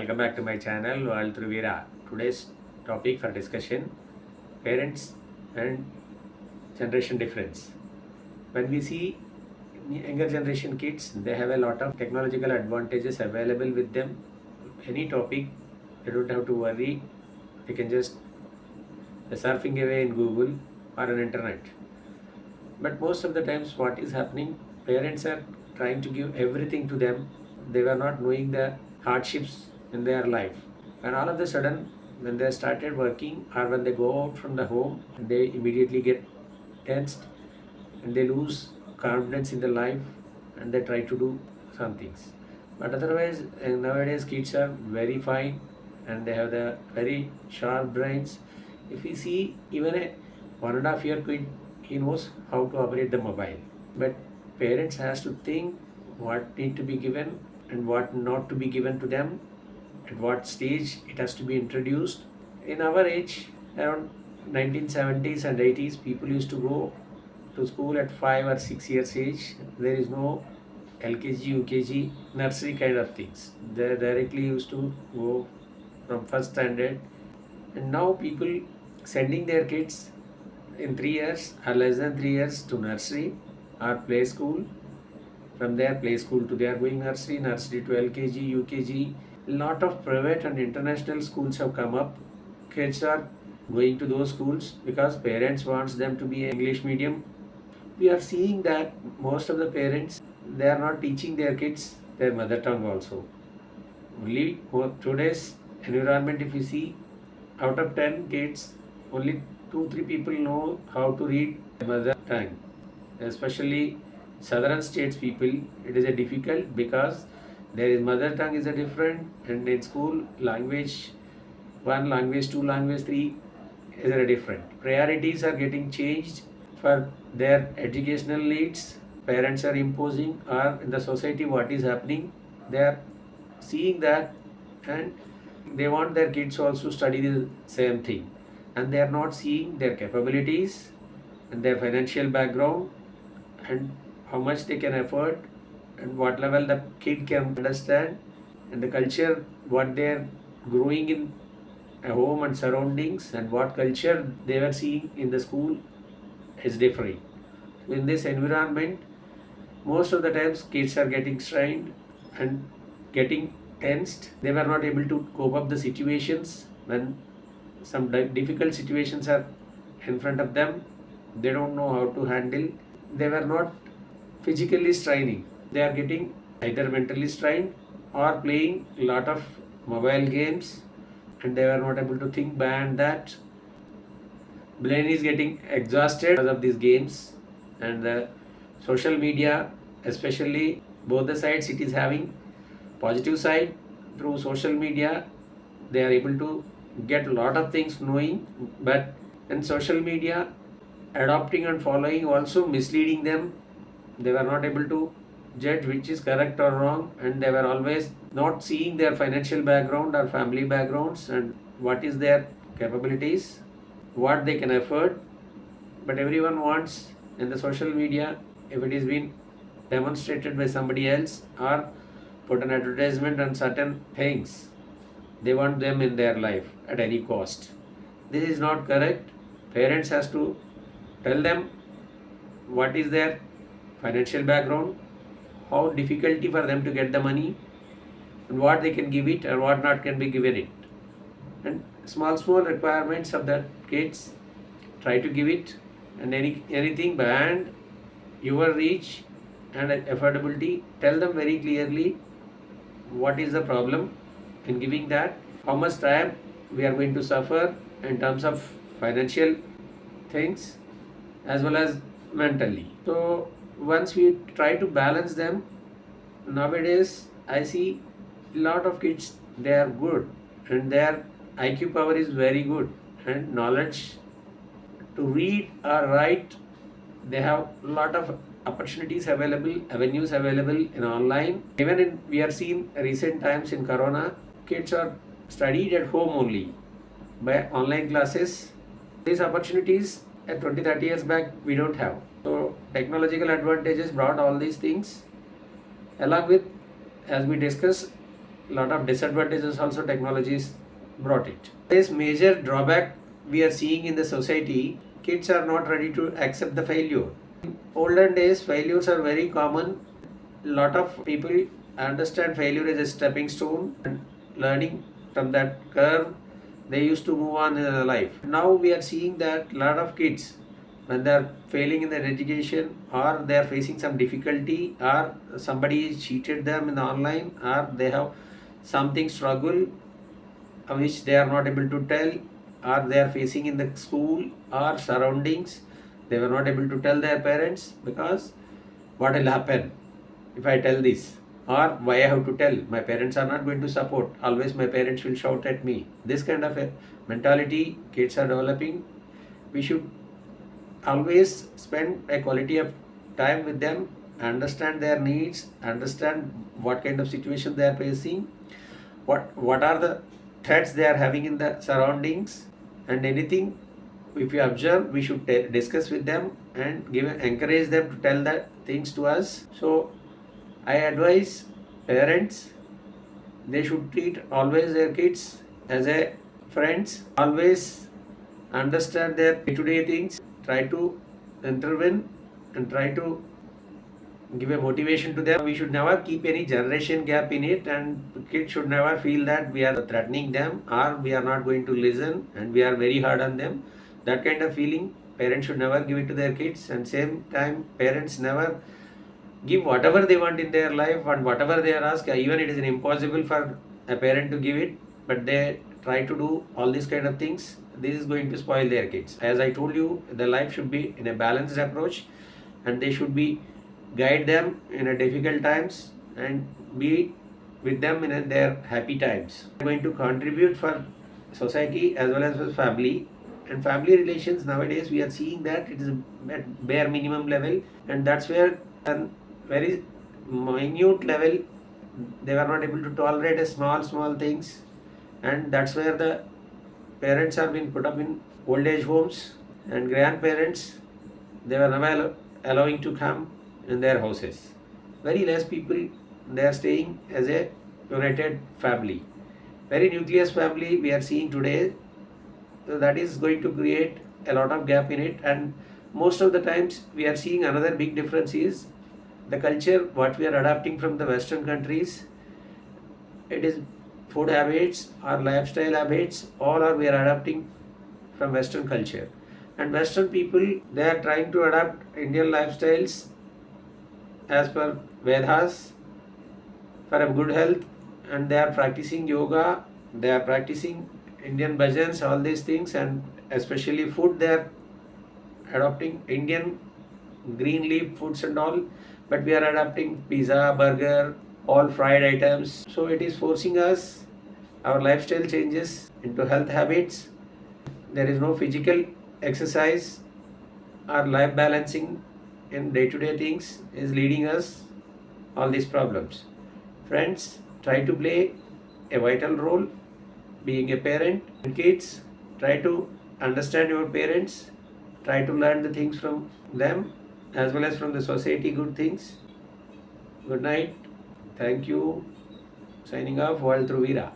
Welcome back to my channel, World through Veera. Today's topic for discussion: parents and generation difference. When we see younger generation kids, they have a lot of technological advantages available with them. Any topic, they don't have to worry. They can just surfing away in Google or on internet. But most of the times, what is happening? Parents are trying to give everything to them. They were not knowing the hardships in their life. And all of a sudden, when they started working or when they go out from the home, they immediately get tensed and they lose confidence in the life and they try to do some things. But otherwise, nowadays kids are very fine and they have the very sharp brains. If we see even a 1.5 year kid, he knows how to operate the mobile. But parents has to think what need to be given and what not to be given to them, at what stage it has to be introduced. In our age, around 1970s and 80s, people used to go to school at 5 or 6 years age. There is no LKG, UKG, nursery kind of things. They directly used to go from first standard. And now people sending their kids in 3 years or less than 3 years to nursery or play school. From there play school to they are going nursery, nursery to LKG, UKG. Lot of private and international schools have come up. Kids are going to those schools because parents wants them to be English medium. We are seeing that most of the parents, they are not teaching their kids their mother tongue also. Only today's environment, if you see, out of 10 kids, only 2-3 people know how to read mother tongue. Especially southern states people, it is a difficult because there is mother tongue is a different, and in school language 1, language 2, language 3 is a different. Priorities are getting changed for their educational needs. Parents are imposing, or in the society what is happening, they are seeing that and they want their kids also study the same thing, and they are not seeing their capabilities and their financial background and how much they can afford and what level the kid can understand, and the culture what they are growing in a home and surroundings and what culture they were seeing in the school is different. In this environment, most of the times kids are getting strained and getting tensed. They were not able to cope up the situations when some difficult situations are in front of them. They don't know how to handle. They were not physically straining. They are getting either mentally strained or playing a lot of mobile games, and they were not able to think beyond that. Brain is getting exhausted because of these games, and the social media, especially both the sides, it is having positive side. Through social media they are able to get a lot of things knowing, but in social media adopting and following also misleading them. They were not able to judge which is correct or wrong, and they were always not seeing their financial background or family backgrounds and what is their capabilities, what they can afford. But everyone wants in the social media, if it is been demonstrated by somebody else or put an advertisement on certain things, they want them in their life at any cost. This is not correct. Parents has to tell them what is their financial background, how difficulty for them to get the money, and what they can give it or what not can be given it. And small requirements of the kids, try to give it, and anything beyond your reach and affordability, tell them very clearly what is the problem in giving that, how much time we are going to suffer in terms of financial things as well as mentally. So once we try to balance them, nowadays I see a lot of kids, they are good and their IQ power is very good, and knowledge to read or write, they have a lot of opportunities available, avenues available in online. Even in, we are seeing recent times in corona, kids are studied at home only by online classes. These opportunities at 20-30 years back we don't have. So technological advantages brought all these things, along with, as we discussed, lot of disadvantages also technologies brought it. This major drawback we are seeing in the society, kids are not ready to accept the failure. In olden days, failures are very common. Lot of people understand failure as a stepping stone and learning from that curve, they used to move on in their life. Now we are seeing that lot of kids, when they are failing in their education or they are facing some difficulty or somebody cheated them in the online or they have something struggle which they are not able to tell or they are facing in the school or surroundings, they were not able to tell their parents because what will happen if I tell this, or why I have to tell, my parents are not going to support, always my parents will shout at me. This kind of a mentality kids are developing. We should always spend a quality of time with them, understand their needs, understand what kind of situation they are facing, what are the threats they are having in the surroundings, and anything if we observe we should discuss with them and encourage them to tell that things to us. So I advise parents, they should treat always their kids as a friends, always understand their day-to-day things, try to intervene and try to give a motivation to them. We should never keep any generation gap in it, and kids should never feel that we are threatening them or we are not going to listen and we are very hard on them. That kind of feeling parents should never give it to their kids, and same time parents never give whatever they want in their life and whatever they are asked. Even it is impossible for a parent to give it, but they try to do all these kind of things. This is going to spoil their kids. As I told you, the life should be in a balanced approach, and they should be guide them in a difficult times and be with them in their happy times. Going to contribute for society as well as for family. And family relations nowadays we are seeing that it is at bare minimum level, and that's where a very minute level they were not able to tolerate a small things, and that's where the parents have been put up in old age homes, and grandparents they were never allowing to come in their houses. Very less people they are staying as a united family. Very nucleus family we are seeing today. So that is going to create a lot of gap in it, and most of the times we are seeing another big difference is the culture what we are adapting from the Western countries. It is food habits or lifestyle habits, all are we are adapting from Western culture. And Western people they are trying to adapt Indian lifestyles as per Vedas for a good health, and they are practicing yoga, they are practicing Indian bhajans, all these things, and especially food they are adopting Indian green leaf foods and all, but we are adapting pizza, burger, all fried items. So it is forcing us our lifestyle changes into health habits. There is no physical exercise or life balancing in day-to-day things is leading us all these problems. Friends, try to play a vital role being a parent. And kids, try to understand your parents, try to learn the things from them as well as from the society good things. Good night. Thank you. Signing off, World through Veera.